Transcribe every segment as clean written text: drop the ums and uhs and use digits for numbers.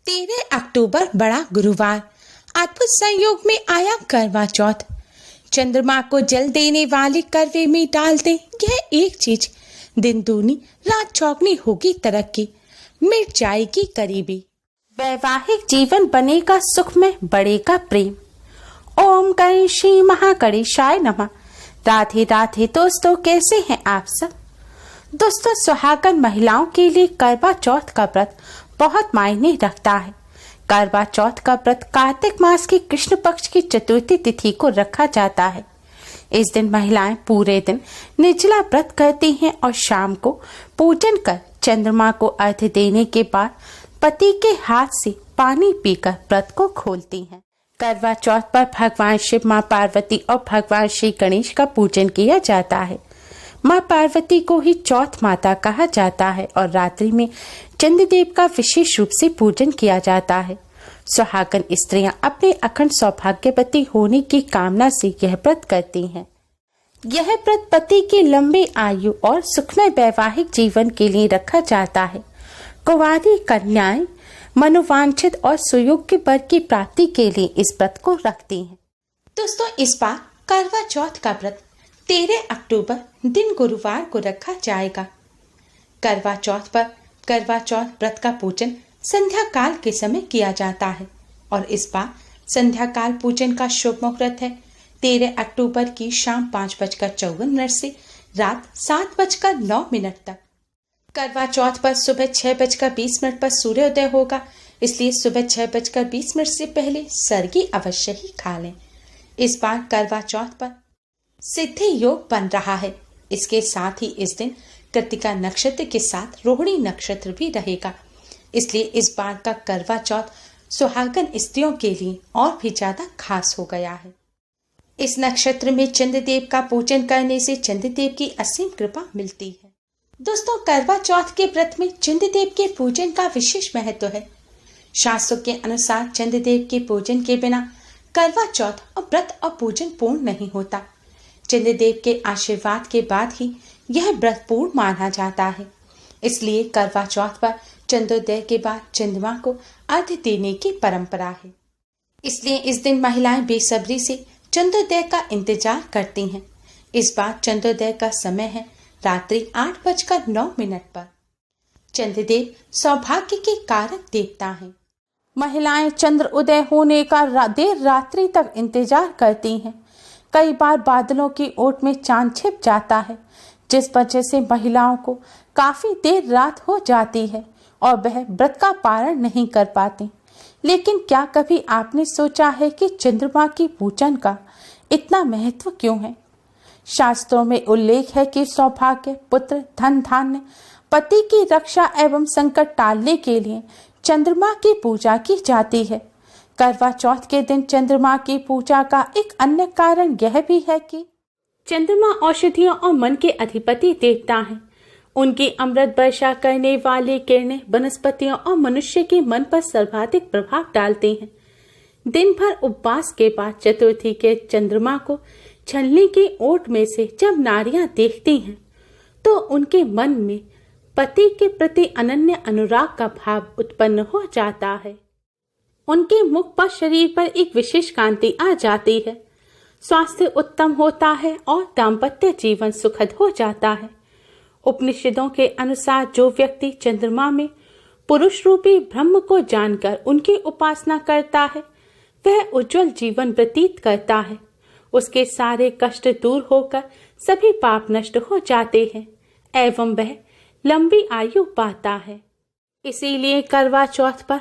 13 अक्टूबर बड़ा गुरुवार। अद्भुत संयोग में आया करवा चौथ। चंद्रमा को जल देने वाले करवे में डाल दे यह एक चीज, दिन दूनी रात चौगनी होगी तरक्की, मिट जाएगी गरीबी, वैवाहिक जीवन बनेगा सुख में बढ़ेगा प्रेम। ओम गणेशी महागणेशाय नमः। राधे राधे दोस्तों, कैसे हैं आप सब? दोस्तों, सुहागन महिलाओं के लिए करवा चौथ का व्रत बहुत मायने रखता है। करवा चौथ का व्रत कार्तिक मास की कृष्ण पक्ष की चतुर्थी तिथि को रखा जाता है। इस दिन महिलाएं पूरे दिन निर्जला व्रत करती हैं और शाम को पूजन कर चंद्रमा को अर्घ्य देने के बाद पति के हाथ से पानी पीकर व्रत को खोलती हैं। करवा चौथ पर भगवान शिव, मां पार्वती और भगवान श्री गणेश का पूजन किया जाता है। मां पार्वती को ही चौथ माता कहा जाता है और रात्रि में चंद्रदेव का विशेष रूप से पूजन किया जाता है। सुहागन स्त्रियां अपने अखंड सौभाग्यवती होने की कामना से यह व्रत करती हैं। यह व्रत पति की लंबी आयु और सुखमय वैवाहिक जीवन के लिए रखा जाता है। कुंवारी कन्याएं मनोवांछित और सुयोग्य वर की प्राप्ति के लिए इस व्रत को रखती हैं। दोस्तों, इस बार करवा चौथ का व्रत 13 अक्टूबर दिन गुरुवार को रखा जाएगा। करवा चौथ पर करवा चौथ व्रत का पूजन संध्या काल के समय किया जाता है और इस बार संध्या काल पूजन का शुभ मुहूर्त है 13 अक्टूबर की शाम 5:54 से रात 7:09 तक। करवा चौथ पर सुबह 6:20 पर सूर्योदय होगा, इसलिए सुबह 6:20 से पहले सरगी अवश्य ही खा लें। इस बार करवा चौथ पर सिद्धि योग बन रहा है। इसके साथ ही इस दिन कृतिका नक्षत्र के साथ रोहिणी नक्षत्र भी रहेगा, इसलिए इस बार का करवा चौथ सुहागन स्त्रियों के लिए और भी ज्यादा खास हो गया है। इस नक्षत्र में चंद्रदेव का पूजन करने से चंद्रदेव की असीम कृपा मिलती है। दोस्तों, करवा चौथ के व्रत में चंद्रदेव के पूजन का विशेष महत्व है। शास्त्रों के अनुसार चंद्रदेव के पूजन के बिना करवा चौथ और व्रत और पूजन पूर्ण नहीं होता। चंद्रदेव के आशीर्वाद के बाद ही यह व्रत पूर्ण माना जाता है, इसलिए करवा चौथ पर चंद्रोदय के बाद चंद्रमा को अर्घ्य देने की परंपरा है। इसलिए इस दिन महिलाएं बेसब्री से चंद्रोदय का इंतजार करती हैं। इस बार चंद्रोदय का समय है रात्रि 8:09 पर। चंद्रदेव सौभाग्य के कारक देवता हैं। महिलाएं चंद्र उदय होने का देर रात्रि तक इंतजार करती हैं। कई बार बादलों की ओट में चांद छिप जाता है, जिस वजह से महिलाओं को काफी देर रात हो जाती है और वह व्रत का पारण नहीं कर पाती। लेकिन क्या कभी आपने सोचा है कि चंद्रमा की पूजन का इतना महत्व क्यों है? शास्त्रों में उल्लेख है कि सौभाग्य, पुत्र, धन धान्य, पति की रक्षा एवं संकट टालने के लिए चंद्रमा की पूजा की जाती है। करवा चौथ के दिन चंद्रमा की पूजा का एक अन्य कारण यह भी है कि चंद्रमा औषधियों और मन के अधिपति देवता हैं। उनकी अमृत वर्षा करने वाली किरणें वनस्पतियों और मनुष्य के मन पर सर्वाधिक प्रभाव डालती हैं। दिन भर उपवास के बाद चतुर्थी के चंद्रमा को छलनी की ओट में से जब नारियां देखती हैं, तो उनके मन में पति के प्रति अनन्य अनुराग का भाव उत्पन्न हो जाता है। उनके मुख पर, शरीर पर एक विशेष कांति आ जाती है। स्वास्थ्य उत्तम होता है और दाम्पत्य जीवन सुखद हो जाता है। उपनिषदों के अनुसार जो व्यक्ति चंद्रमा में पुरुष रूपी ब्रह्म को जानकर उनकी उपासना करता है, वह उज्जवल जीवन व्यतीत करता है। उसके सारे कष्ट दूर होकर सभी पाप नष्ट हो जाते हैं एवं वह लंबी आयु पाता है। इसीलिए करवा चौथ पर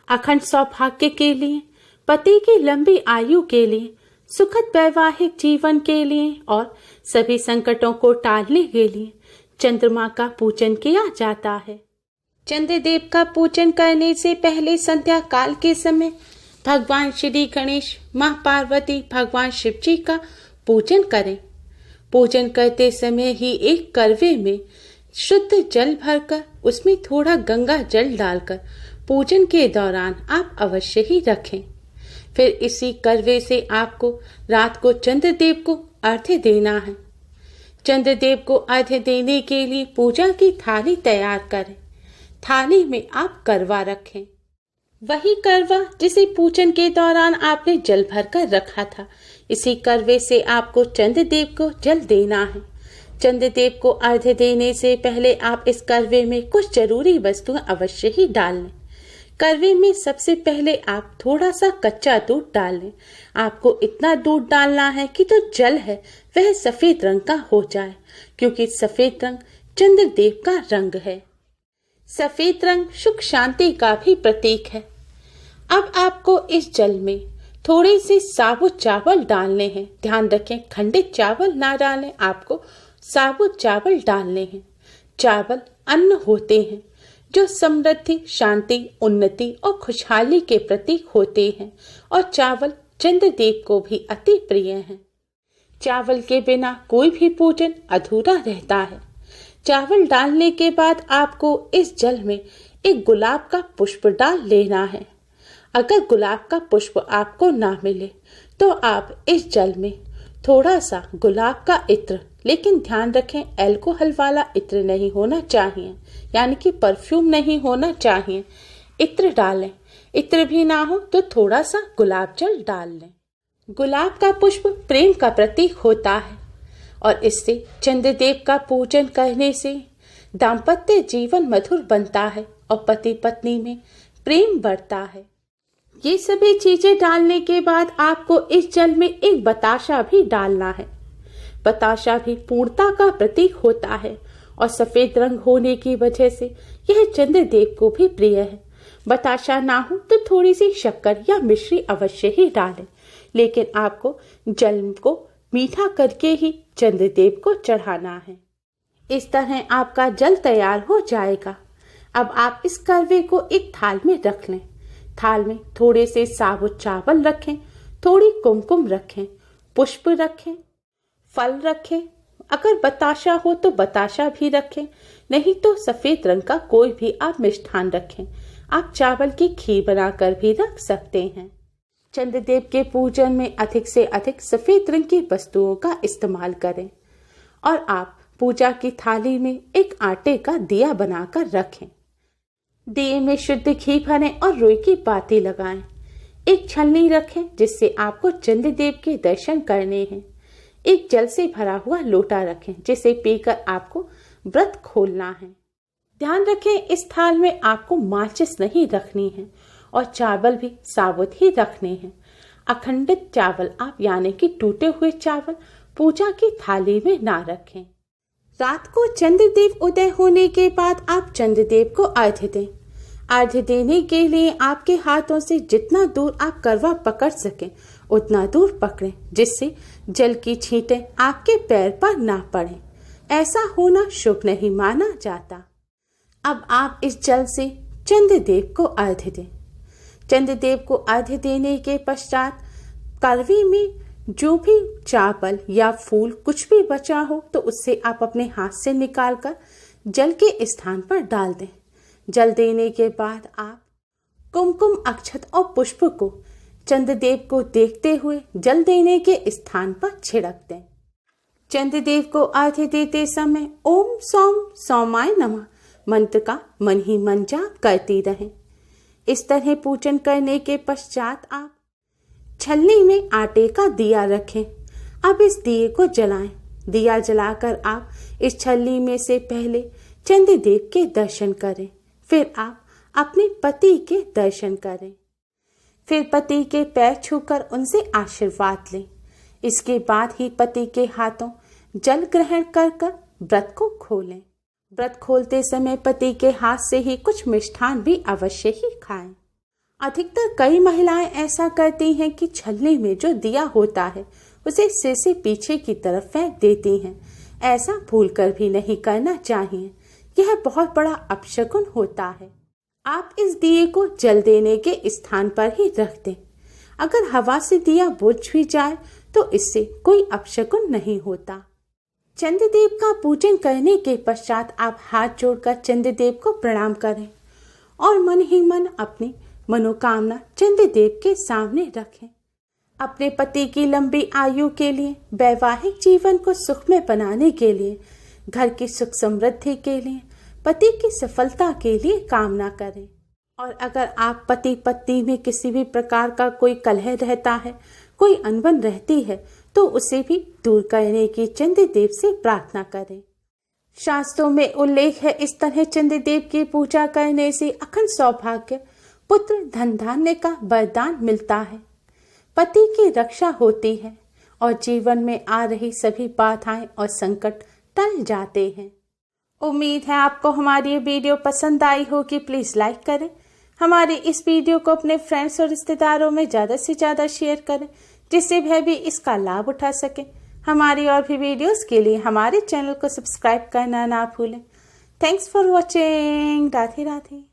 अखंड सौभाग्य के लिए, पति की लंबी आयु के लिए, सुखद वैवाहिक जीवन के लिए और सभी संकटों को टालने के लिए चंद्रमा का पूजन किया जाता है। चंद्रदेव का पूजन करने से पहले संध्या काल के समय भगवान श्री गणेश, मां पार्वती, भगवान शिव जी का पूजन करें। पूजन करते समय ही एक करवे में शुद्ध जल भरकर उसमें थोड़ा गंगा जल डालकर पूजन के दौरान आप अवश्य ही रखें। फिर इसी करवे से आपको रात को चंद्रदेव को अर्घ्य देना है। चंद्रदेव को अर्घ्य देने के लिए पूजा की थाली तैयार करें। थाली में आप करवा रखें। वही करवा जिसे पूजन के दौरान आपने जल भर कर रखा था। इसी करवे से आपको चंद्रदेव को जल देना है। चंद्रदेव को अर्घ्य देने से पहले आप इस करवे में कुछ जरूरी वस्तुएं अवश्य ही डाल लें। करवे में सबसे पहले आप थोड़ा सा कच्चा दूध डाल लें। आपको इतना दूध डालना है कि जो जल है वह सफेद रंग का हो जाए, क्योंकि सफेद रंग चंद्रदेव का रंग है। सफेद रंग सुख शांति का भी प्रतीक है। अब आपको इस जल में थोड़े से साबुत चावल डालने हैं। ध्यान रखें, खंडित चावल ना डालें, आपको साबुत चावल डालने हैं। चावल अन्न होते हैं जो समृद्धि, शांति, उन्नति और खुशहाली के प्रतीक होते हैं, और चावल चंद्रदेव को भी अति प्रिय हैं। चावल के बिना कोई भी पूजन अधूरा रहता है। चावल डालने के बाद आपको इस जल में एक गुलाब का पुष्प डाल लेना है। अगर गुलाब का पुष्प आपको ना मिले तो आप इस जल में थोड़ा सा गुलाब का इत्र, लेकिन ध्यान रखें अल्कोहल वाला इत्र नहीं होना चाहिए, यानी कि परफ्यूम नहीं होना चाहिए, इत्र डालें। इत्र भी ना हो तो थोड़ा सा गुलाब जल डाल लें। गुलाब का पुष्प प्रेम का प्रतीक होता है, और इससे चंद्रदेव का पूजन करने से दाम्पत्य जीवन मधुर बनता है और पति पत्नी में प्रेम बढ़ता है। ये सभी चीजें डालने के बाद आपको इस जल में एक बताशा भी डालना है। बताशा भी पूर्णता का प्रतीक होता है, और सफेद रंग होने की वजह से यह चंद्रदेव को भी प्रिय है। बताशा ना हो तो थोड़ी सी शक्कर या मिश्री अवश्य ही डालें, लेकिन आपको जल को मीठा करके ही चंद्रदेव को चढ़ाना है। इस तरह आपका जल तैयार हो जाएगा। अब आप इस करवे को एक थाल में रख लें। थाल में थोड़े से साबुत चावल रखें, थोड़ी कुमकुम रखें, पुष्प रखें, फल रखें। अगर बताशा हो तो बताशा भी रखें, नहीं तो सफेद रंग का कोई भी आप मिष्ठान रखें। आप चावल की खीर बनाकर भी रख सकते हैं। चंद्रदेव के पूजन में अधिक से अधिक सफेद रंग की वस्तुओं का इस्तेमाल करें, और आप पूजा की थाली में एक आटे का दिया बनाकर रखें। दिए में शुद्ध घी भरें और रुई की बाती लगाएं। एक छलनी रखें जिससे आपको चंद्रदेव के दर्शन करने हैं। एक जल से भरा हुआ लोटा रखें जिसे पीकर आपको व्रत खोलना है। ध्यान रखें, इस थाल में आपको माचिस नहीं रखनी है, और चावल भी साबुत ही रखने हैं। अखंडित चावल आप, यानी कि टूटे हुए चावल, पूजा की थाली में ना रखें। रात को चंद्रदेव उदय होने के बाद आप चंद्रदेव को अर्घ्य दें। अर्घ्य देने के लिए आपके हाथों से जितना दूर आप करवा पकड़ सकें उतना दूर पकड़ें, जिससे जल की छींटें आपके पैर पर ना पड़ें। ऐसा होना शुभ नहीं माना जाता। अब आप इस जल से चंद्रदेव को अर्घ्य दें। चंद्रदेव को अर्घ्य देने के पश्चात करवे में जो भी चावल या फूल कुछ भी बचा हो तो उससे आप अपने हाथ से निकालकर जल के स्थान पर डाल दें। जल देने के बाद आप कुमकुम, अक्षत और पुष्प को चंद्रदेव को देखते हुए जल देने के स्थान पर छिड़क दें। चंद्रदेव को अर्घ्य देते समय ओम सौम सौमाय नमः मंत्र का मन ही मन जाप करती रहें। इस तरह पूजन करने के पश्चात आप छलनी में आटे का दिया रखें। अब इस दिए को जलाएं। दिया जलाकर आप इस छलनी में से पहले चंद्रदेव के दर्शन करें, फिर आप अपने पति के दर्शन करें, फिर पति के पैर छूकर उनसे आशीर्वाद लें। इसके बाद ही पति के हाथों जल ग्रहण कर व्रत को खोलें। व्रत खोलते समय पति के हाथ से ही कुछ मिष्ठान भी अवश्य ही खाएं। अधिकतर कई महिलाएं ऐसा करती हैं कि छलनी में जो दिया होता है उसे सिर से पीछे की तरफ फेंक देती हैं। ऐसा भूलकर भी नहीं करना चाहिए, यह बहुत बड़ा अपशकुन होता है। आप इस दिए को जल देने के स्थान पर ही रख दें। अगर हवा से दिया बुझ भी जाए तो इससे कोई अपशकुन नहीं होता। चंद्रदेव का पूजन करने के पश्चात आप हाथ जोड़कर चंद्रदेव को प्रणाम करें और मन ही मन अपनी मनोकामना चंद्रदेव के सामने रखें। अपने पति की लंबी आयु के लिए, वैवाहिक जीवन को सुखमय बनाने के लिए, घर की सुख समृद्धि के लिए, पति की सफलता के लिए कामना करें। और अगर आप पति पत्नी में किसी भी प्रकार का कोई कलह रहता है, कोई अनबन रहती है, तो उसे भी दूर करने की चंद्रदेव से प्रार्थना करें। शास्त्रों में उल्लेख है, इस तरह चंद्रदेव की पूजा करने से अखंड सौभाग्य, पुत्र, धन धान्य का वरदान मिलता है, पति की रक्षा होती है और जीवन में आ रही सभी बाधाएं और संकट टल जाते हैं। उम्मीद है आपको हमारी ये वीडियो पसंद आई होगी। प्लीज लाइक करें, हमारे इस वीडियो को अपने फ्रेंड्स और रिश्तेदारों में ज़्यादा से ज़्यादा शेयर करें, जिससे वह भी इसका लाभ उठा सके। हमारी और भी वीडियोस के लिए हमारे चैनल को सब्सक्राइब करना ना भूलें। Thanks for watching. Radhe Radhe.